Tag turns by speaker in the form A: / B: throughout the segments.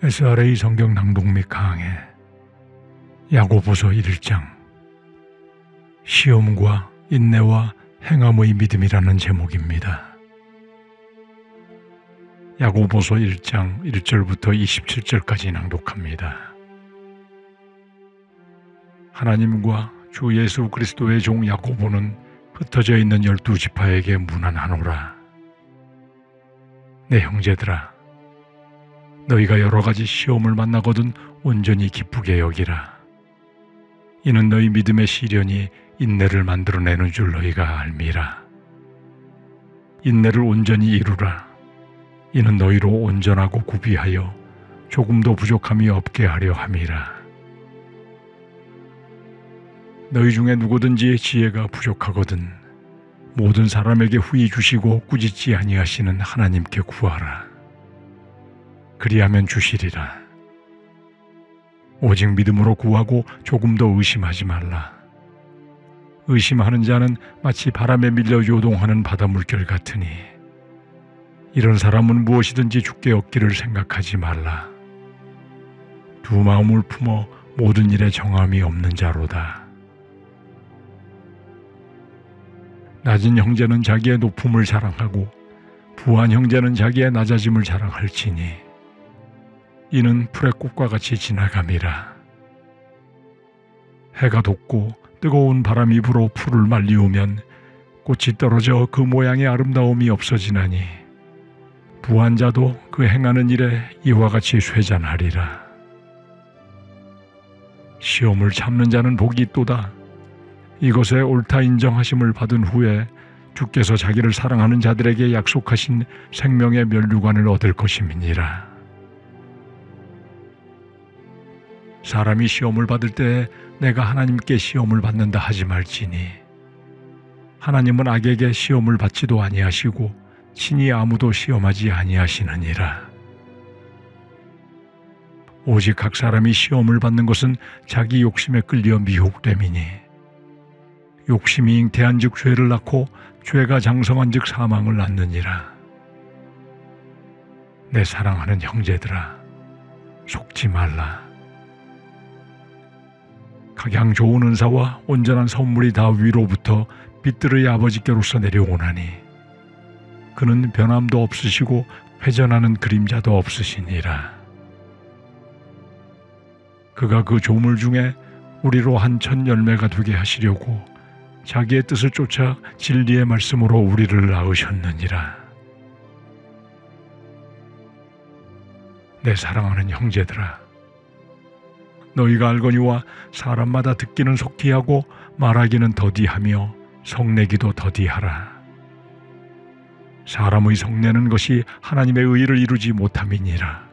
A: SRA 성경 낭독 및 강해 야고보서 1장 시험과 인내와 행함의 믿음이라는 제목입니다. 야고보서 1장 1절부터 27절까지 낭독합니다. 하나님과 주 예수 그리스도의 종 야고보는 흩어져 있는 12지파에게 문안하노라. 내 형제들아, 너희가 여러 가지 시험을 만나거든 온전히 기쁘게 여기라. 이는 너희 믿음의 시련이 인내를 만들어내는 줄 너희가 알미라. 인내를 온전히 이루라. 이는 너희로 온전하고 구비하여 조금도 부족함이 없게 하려 함이라. 너희 중에 누구든지 지혜가 부족하거든 모든 사람에게 후히 주시고 꾸짖지 아니하시는 하나님께 구하라. 그리하면 주시리라. 오직 믿음으로 구하고 조금도 의심하지 말라. 의심하는 자는 마치 바람에 밀려 요동하는 바다 물결 같으니 이런 사람은 무엇이든지 주께 얻기를 생각하지 말라. 두 마음을 품어 모든 일에 정함이 없는 자로다. 낮은 형제는 자기의 높음을 자랑하고 부한 형제는 자기의 낮아짐을 자랑할지니 이는 풀의 꽃과 같이 지나감이라. 해가 돋고 뜨거운 바람이 불어 풀을 말리우면 꽃이 떨어져 그 모양의 아름다움이 없어지나니 부한 자도 그 행하는 일에 이와 같이 쇠잔하리라. 시험을 참는 자는 복이 있도다. 이것에 옳다 인정하심을 받은 후에 주께서 자기를 사랑하는 자들에게 약속하신 생명의 면류관을 얻을 것임이니라. 사람이 시험을 받을 때에 내가 하나님께 시험을 받는다 하지 말지니 하나님은 악에게 시험을 받지도 아니하시고 친히 아무도 시험하지 아니하시느니라. 오직 각 사람이 시험을 받는 것은 자기 욕심에 끌려 미혹됨이니 욕심이 잉태한즉 죄를 낳고 죄가 장성한즉 사망을 낳느니라. 내 사랑하는 형제들아, 속지 말라. 각양 좋은 은사와 온전한 선물이 다 위로부터 빛들의 아버지께로서 내려오나니 그는 변함도 없으시고 회전하는 그림자도 없으시니라. 그가 그 조물 중에 우리로 한 천 열매가 되게 하시려고 자기의 뜻을 쫓아 진리의 말씀으로 우리를 낳으셨느니라. 내 사랑하는 형제들아, 너희가 알거니와 사람마다 듣기는 속히 하고 말하기는 더디하며 성내기도 더디하라. 사람의 성내는 것이 하나님의 의를 이루지 못함이니라.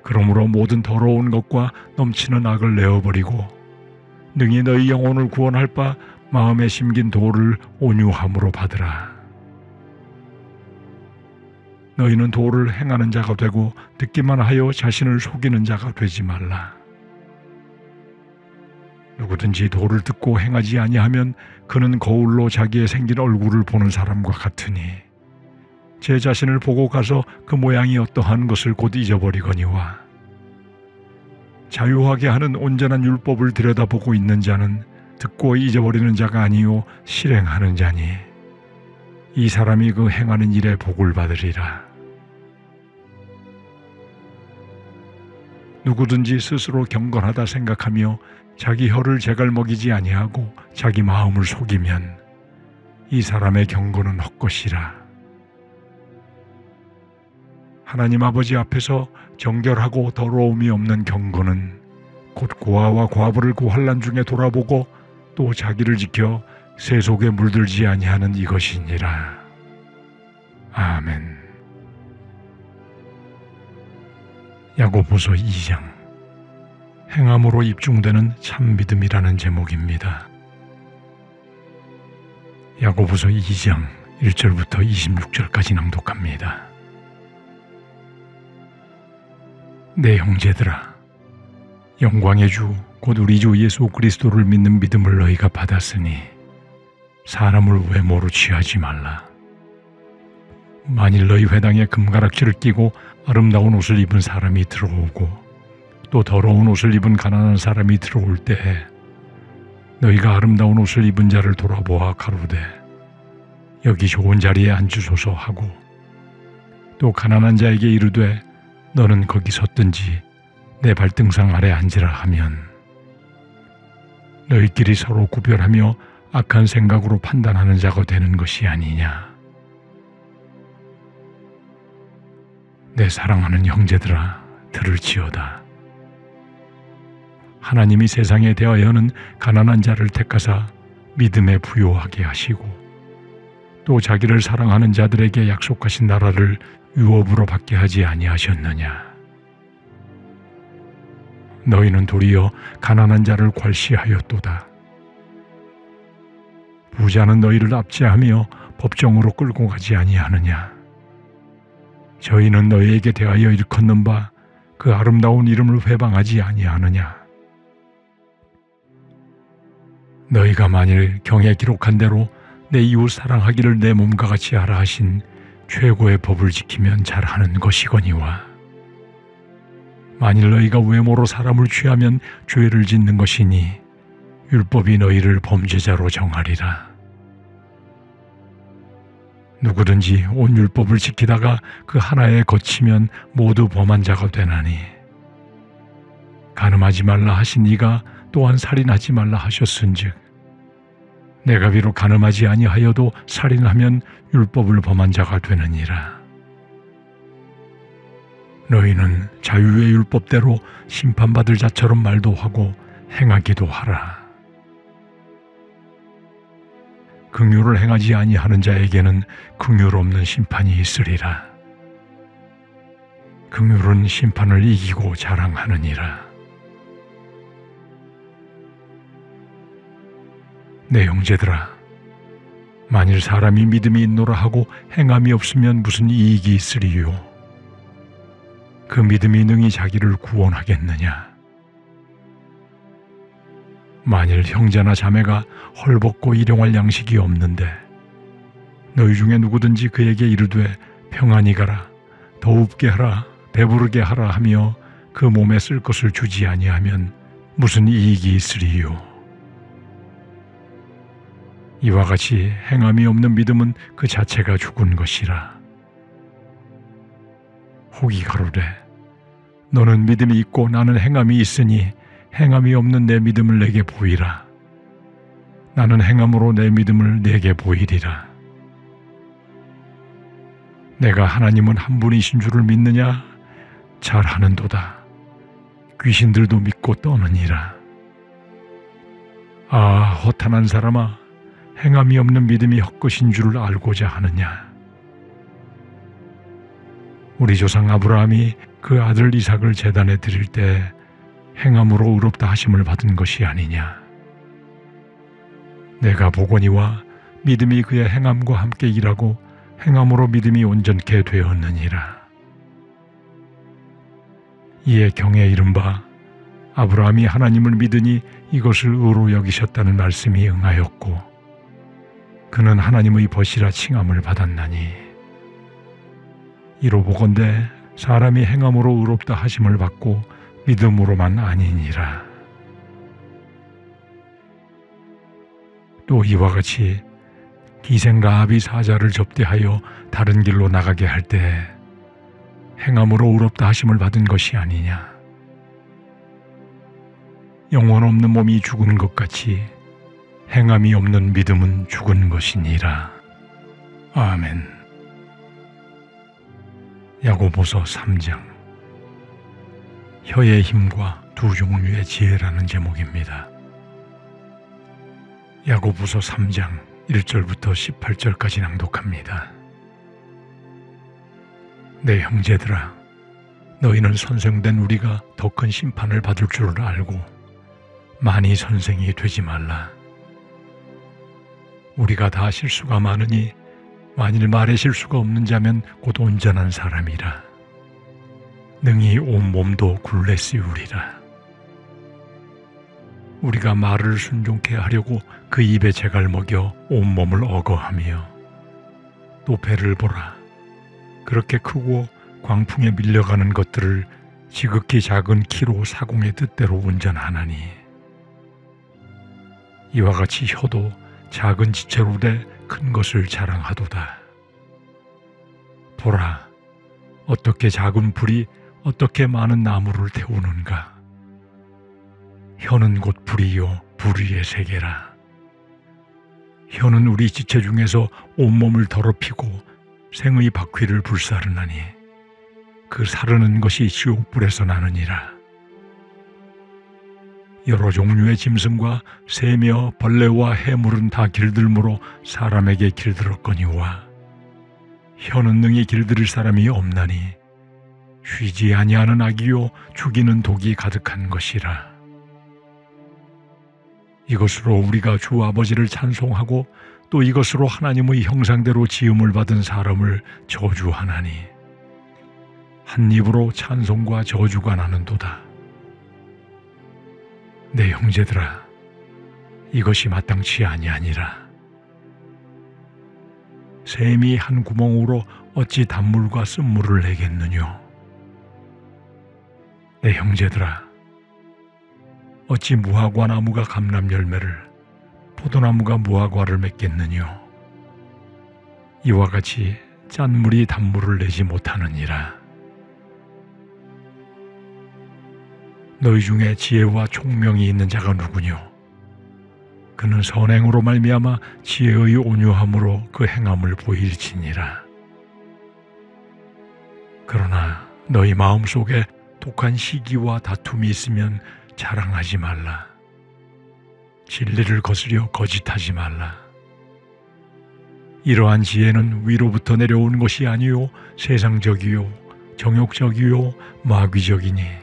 A: 그러므로 모든 더러운 것과 넘치는 악을 내어버리고 능히 너희 영혼을 구원할 바 마음에 심긴 도를 온유함으로 받으라. 너희는 도를 행하는 자가 되고 듣기만 하여 자신을 속이는 자가 되지 말라. 누구든지 도를 듣고 행하지 아니하면 그는 거울로 자기의 생긴 얼굴을 보는 사람과 같으니 제 자신을 보고 가서 그 모양이 어떠한 것을 곧 잊어버리거니와 자유하게 하는 온전한 율법을 들여다보고 있는 자는 듣고 잊어버리는 자가 아니요 실행하는 자니 이 사람이 그 행하는 일에 복을 받으리라. 누구든지 스스로 경건하다 생각하며 자기 혀를 제갈먹이지 아니하고 자기 마음을 속이면 이 사람의 경건은 헛것이라. 하나님 아버지 앞에서 정결하고 더러움이 없는 경건은 곧 고아와 과부를 그 환난 중에 돌아보고 또 자기를 지켜 세속에 물들지 아니하는 이것이니라. 아멘. 야고보서 2장 행함으로 입증되는 참 믿음이라는 제목입니다. 야고보서 2장 1절부터 26절까지 낭독합니다. 내 형제들아, 영광의 주 곧 우리 주 예수 그리스도를 믿는 믿음을 너희가 받았으니 사람을 외모로 취하지 말라. 만일 너희 회당에 금가락지를 끼고 아름다운 옷을 입은 사람이 들어오고 또 더러운 옷을 입은 가난한 사람이 들어올 때에 너희가 아름다운 옷을 입은 자를 돌아보아 가로되 여기 좋은 자리에 앉으소서 하고 또 가난한 자에게 이르되 너는 거기 섰든지 내 발등상 아래 앉으라 하면 너희끼리 서로 구별하며 악한 생각으로 판단하는 자가 되는 것이 아니냐. 내 사랑하는 형제들아, 들을지어다. 하나님이 세상에 대하여는 가난한 자를 택하사 믿음에 부요하게 하시고 또 자기를 사랑하는 자들에게 약속하신 나라를 유업으로 받게 하지 아니하셨느냐. 너희는 도리어 가난한 자를 괄시하였도다. 부자는 너희를 압제하며 법정으로 끌고 가지 아니하느냐. 저희는 너희에게 대하여 일컫는 바 그 아름다운 이름을 회방하지 아니하느냐. 너희가 만일 경에 기록한 대로 내 이웃 사랑하기를 내 몸과 같이 하라 하신 최고의 법을 지키면 잘하는 것이거니와 만일 너희가 외모로 사람을 취하면 죄를 짓는 것이니 율법이 너희를 범죄자로 정하리라. 누구든지 온 율법을 지키다가 그 하나에 거치면 모두 범한 자가 되나니 간음하지 말라 하신 이가 또한 살인하지 말라 하셨은즉 내가 비록 간음하지 아니하여도 살인하면 율법을 범한 자가 되느니라. 너희는 자유의 율법대로 심판받을 자처럼 말도 하고 행하기도 하라. 긍휼을 행하지 아니하는 자에게는 긍휼 없는 심판이 있으리라. 긍휼은 심판을 이기고 자랑하느니라. 내 형제들아, 만일 사람이 믿음이 있노라 하고 행함이 없으면 무슨 이익이 있으리요? 그 믿음이 능히 자기를 구원하겠느냐? 만일 형제나 자매가 헐벗고 일용할 양식이 없는데 너희 중에 누구든지 그에게 이르되 평안히 가라, 더웁게 하라, 배부르게 하라 하며 그 몸에 쓸 것을 주지 아니하면 무슨 이익이 있으리요? 이와 같이 행함이 없는 믿음은 그 자체가 죽은 것이라. 혹이 가로되 너는 믿음이 있고 나는 행함이 있으니 행함이 없는 내 믿음을 내게 보이라. 나는 행함으로 내 믿음을 내게 보이리라. 내가 하나님은 한 분이신 줄을 믿느냐? 잘하는도다. 귀신들도 믿고 떠느니라. 아, 허탄한 사람아, 행함이 없는 믿음이 헛것인 줄을 알고자 하느냐? 우리 조상 아브라함이 그 아들 이삭을 제단에 드릴 때 행함으로 의롭다 하심을 받은 것이 아니냐? 내가 보거니와 믿음이 그의 행함과 함께 일하고 행함으로 믿음이 온전케 되었느니라. 이에 경에 이른바 아브라함이 하나님을 믿으니 이것을 의로 여기셨다는 말씀이 응하였고 그는 하나님의 벗이라 칭함을 받았나니 이로 보건대 사람이 행함으로 의롭다 하심을 받고 믿음으로만 아니니라. 또 이와 같이 기생 라합이 사자를 접대하여 다른 길로 나가게 할 때 행함으로 의롭다 하심을 받은 것이 아니냐. 영혼 없는 몸이 죽은 것 같이 행함이 없는 믿음은 죽은 것이니라. 아멘. 야고보서 3장. 혀의 힘과 두 종류의 지혜라는 제목입니다. 야고보서 3장 1절부터 18절까지 낭독합니다. 내 형제들아, 너희는 선생된 우리가 더 큰 심판을 받을 줄을 알고 많이 선생이 되지 말라. 우리가 다 실수가 많으니 만일 말에 실수가 없는 자면 곧 온전한 사람이라. 능히 온 몸도 굴레 씌우리라. 우리가 말을 순종케 하려고 그 입에 재갈 먹여 온 몸을 억어하며 또 배를 보라. 그렇게 크고 광풍에 밀려가는 것들을 지극히 작은 키로 사공의 뜻대로 운전하나니 이와 같이 혀도 작은 지체로 돼 큰 것을 자랑하도다. 보라, 어떻게 작은 불이 어떻게 많은 나무를 태우는가. 혀는 곧 불이요 불 위의 세계라. 혀는 우리 지체 중에서 온몸을 더럽히고 생의 바퀴를 불사르나니 그 사르는 것이 지옥불에서 나느니라. 여러 종류의 짐승과 새며 벌레와 해물은 다 길들므로 사람에게 길들었거니와 혀는 능히 길들일 사람이 없나니 쉬지 아니하는 악이요 죽이는 독이 가득한 것이라. 이것으로 우리가 주 아버지를 찬송하고 또 이것으로 하나님의 형상대로 지음을 받은 사람을 저주하나니 한 입으로 찬송과 저주가 나는도다. 내 형제들아, 이것이 마땅치 아니하니라. 샘이 한 구멍으로 어찌 단물과 쓴물을 내겠느뇨. 내 형제들아, 어찌 무화과 나무가 감람 열매를, 포도나무가 무화과를 맺겠느뇨. 이와 같이 짠물이 단물을 내지 못하느니라. 너희 중에 지혜와 총명이 있는 자가 누구뇨? 그는 선행으로 말미암아 지혜의 온유함으로 그 행함을 보일지니라. 그러나 너희 마음속에 독한 시기와 다툼이 있으면 자랑하지 말라. 진리를 거스려 거짓하지 말라. 이러한 지혜는 위로부터 내려온 것이 아니요 세상적이요 정욕적이요 마귀적이니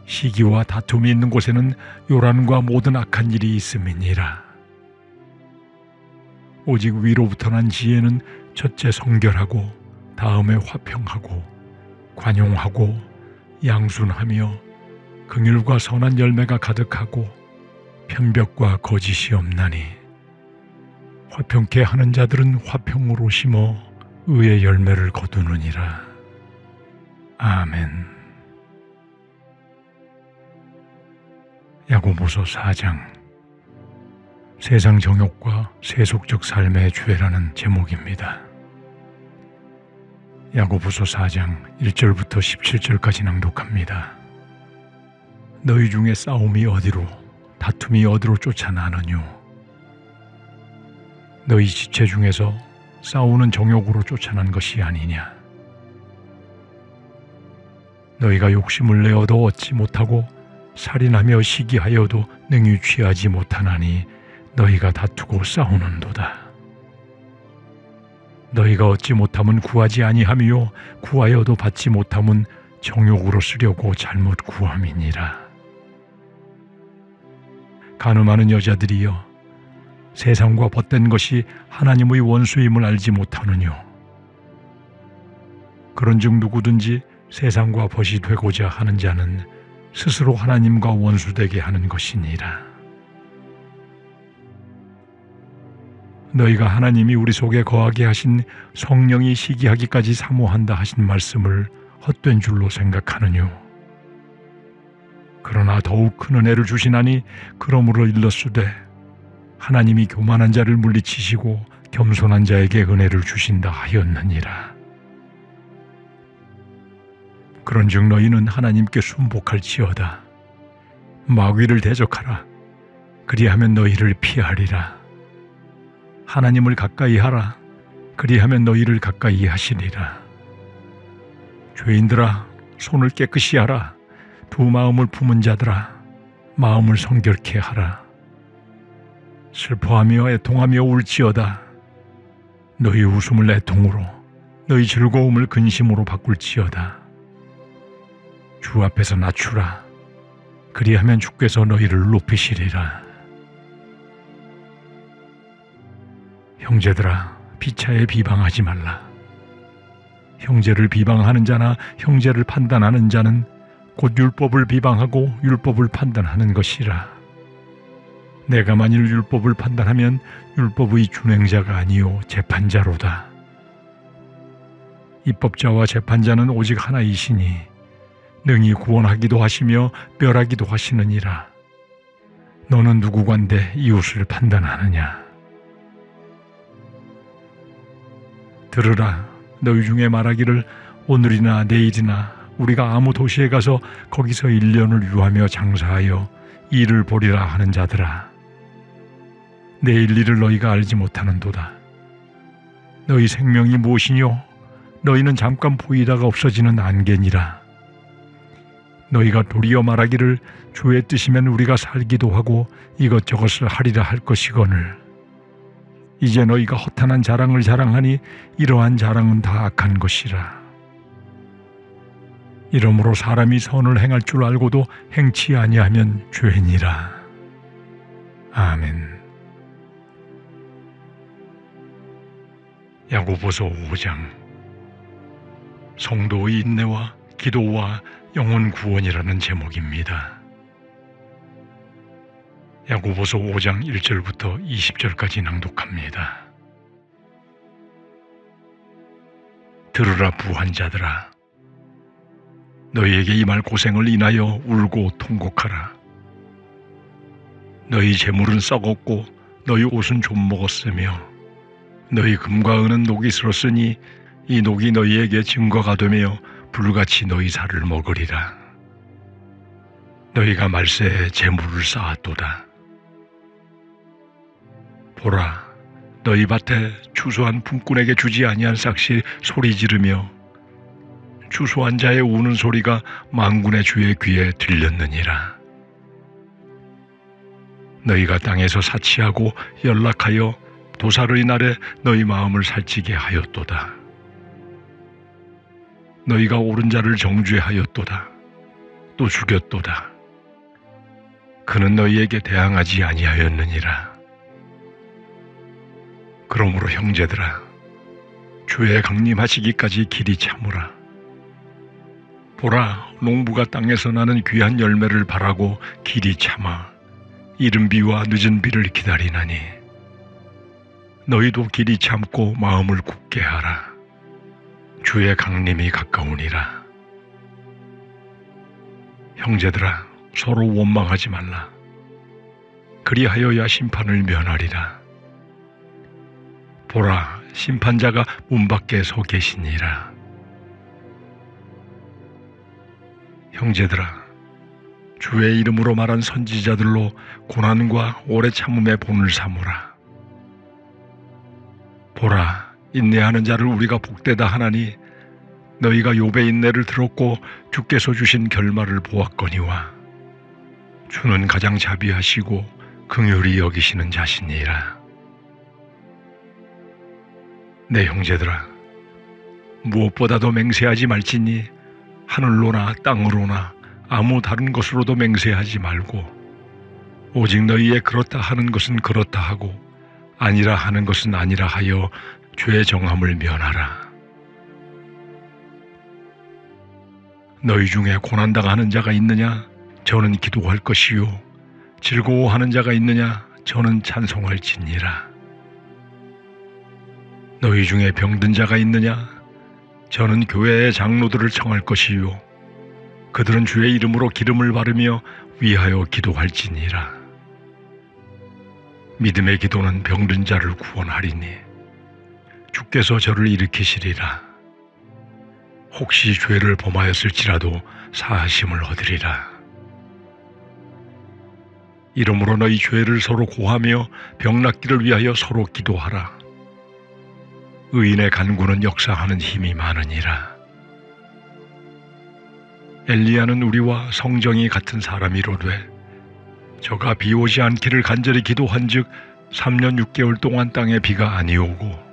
A: 시기와 다툼이 있는 곳에는 요란과 모든 악한 일이 있음이니라. 오직 위로부터 난 지혜는 첫째 성결하고 다음에 화평하고 관용하고 양순하며 긍휼과 선한 열매가 가득하고 편벽과 거짓이 없나니 화평케 하는 자들은 화평으로 심어 의의 열매를 거두느니라. 아멘. 야고보서 4장. 세상 정욕과 세속적 삶의 죄라는 제목입니다. 야고보서 4장 1절부터 17절까지 낭독합니다. 너희 중에 싸움이 어디로, 다툼이 어디로 쫓아나느뇨. 너희 지체 중에서 싸우는 정욕으로 쫓아난 것이 아니냐. 너희가 욕심을 내어도 얻지 못하고 살인하며 시기하여도 능히 취하지 못하나니 너희가 다투고 싸우는도다. 너희가 얻지 못함은 구하지 아니하며 구하여도 받지 못함은 정욕으로 쓰려고 잘못 구함이니라. 간음하는 여자들이여, 세상과 벗된 것이 하나님의 원수임을 알지 못하느뇨. 그런즉 누구든지 세상과 벗이 되고자 하는 자는 스스로 하나님과 원수되게 하는 것이니라. 너희가 하나님이 우리 속에 거하게 하신 성령이 시기하기까지 사모한다 하신 말씀을 헛된 줄로 생각하느뇨. 그러나 더욱 큰 은혜를 주시나니 그러므로 일렀으되 하나님이 교만한 자를 물리치시고 겸손한 자에게 은혜를 주신다 하였느니라. 그런즉 너희는 하나님께 순복할지어다. 마귀를 대적하라. 그리하면 너희를 피하리라. 하나님을 가까이 하라. 그리하면 너희를 가까이 하시리라. 죄인들아, 손을 깨끗이 하라. 두 마음을 품은 자들아, 마음을 성결케 하라. 슬퍼하며 애통하며 울지어다. 너희 웃음을 애통으로, 너희 즐거움을 근심으로 바꿀지어다. 주 앞에서 낮추라. 그리하면 주께서 너희를 높이시리라. 형제들아, 피차에 비방하지 말라. 형제를 비방하는 자나 형제를 판단하는 자는 곧 율법을 비방하고 율법을 판단하는 것이라. 내가 만일 율법을 판단하면 율법의 준행자가 아니요 재판자로다. 입법자와 재판자는 오직 하나이시니 능히 구원하기도 하시며 멸하기도 하시느니라. 너는 누구관데 이웃을 판단하느냐? 들으라. 너희 중에 말하기를 오늘이나 내일이나 우리가 아무 도시에 가서 거기서 1년을 유하며 장사하여 일을 보리라 하는 자들아. 내일 일을 너희가 알지 못하는도다. 너희 생명이 무엇이뇨? 너희는 잠깐 보이다가 없어지는 안개니라. 너희가 도리어 말하기를 주의 뜻이면 우리가 살기도 하고 이것저것을 하리라 할 것이거늘 이제 너희가 허탄한 자랑을 자랑하니 이러한 자랑은 다 악한 것이라. 이러므로 사람이 선을 행할 줄 알고도 행치 아니하면 죄니라. 아멘. 야고보서 5장. 성도의 인내와 기도와 영혼 구원이라는 제목입니다. 야고보서 5장 1절부터 20절까지 낭독합니다. 들으라 부한 자들아. 너희에게 임할 고생을 인하여 울고 통곡하라. 너희 재물은 썩었고 너희 옷은 좀 먹었으며 너희 금과 은은 녹이 슬었으니 이 녹이 너희에게 증거가 되며 불같이 너희 살을 먹으리라. 너희가 말세에 재물을 쌓았도다. 보라, 너희 밭에 추수한 품꾼에게 주지 아니한 싹시 소리 지르며 추수한 자의 우는 소리가 만군의 주의 귀에 들렸느니라. 너희가 땅에서 사치하고 연락하여 도살의 날에 너희 마음을 살찌게 하였도다. 너희가 옳은 자를 정죄하였도다. 또 죽였도다. 그는 너희에게 대항하지 아니하였느니라. 그러므로 형제들아, 주의 강림하시기까지 길이 참으라. 보라, 농부가 땅에서 나는 귀한 열매를 바라고 길이 참아 이른 비와 늦은 비를 기다리나니 너희도 길이 참고 마음을 굳게 하라. 주의 강림이 가까우니라. 형제들아, 서로 원망하지 말라. 그리하여야 심판을 면하리라. 보라, 심판자가 문 밖에 서 계시니라. 형제들아, 주의 이름으로 말한 선지자들로 고난과 오래 참음의 본을 삼으라. 보라, 인내하는 자를 우리가 복되다 하나니 너희가 욥의 인내를 들었고 주께서 주신 결말을 보았거니와 주는 가장 자비하시고 긍휼히 여기시는 자시니라. 내 형제들아, 무엇보다도 맹세하지 말지니 하늘로나 땅으로나 아무 다른 것으로도 맹세하지 말고 오직 너희의 그렇다 하는 것은 그렇다 하고 아니라 하는 것은 아니라 하여 죄의 정함을 면하라. 너희 중에 고난당하는 자가 있느냐? 저는 기도할 것이요. 즐거워하는 자가 있느냐? 저는 찬송할지니라. 너희 중에 병든 자가 있느냐? 저는 교회의 장로들을 청할 것이요. 그들은 주의 이름으로 기름을 바르며 위하여 기도할지니라. 믿음의 기도는 병든 자를 구원하리니 주께서 저를 일으키시리라. 혹시 죄를 범하였을지라도 사하심을 얻으리라. 이러므로 너희 죄를 서로 고하며 병 낫기를 위하여 서로 기도하라. 의인의 간구는 역사하는 힘이 많으니라. 엘리야는 우리와 성정이 같은 사람이로되 저가 비 오지 않기를 간절히 기도한즉 3년 6개월 동안 땅에 비가 아니오고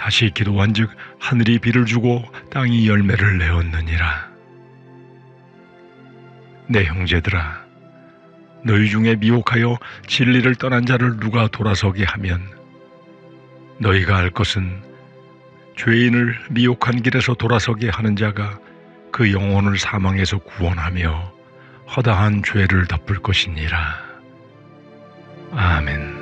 A: 다시 기도한즉 하늘이 비를 주고 땅이 열매를 내었느니라. 내 형제들아, 너희 중에 미혹하여 진리를 떠난 자를 누가 돌아서게 하면 너희가 알 것은 죄인을 미혹한 길에서 돌아서게 하는 자가 그 영혼을 사망에서 구원하며 허다한 죄를 덮을 것이니라. 아멘.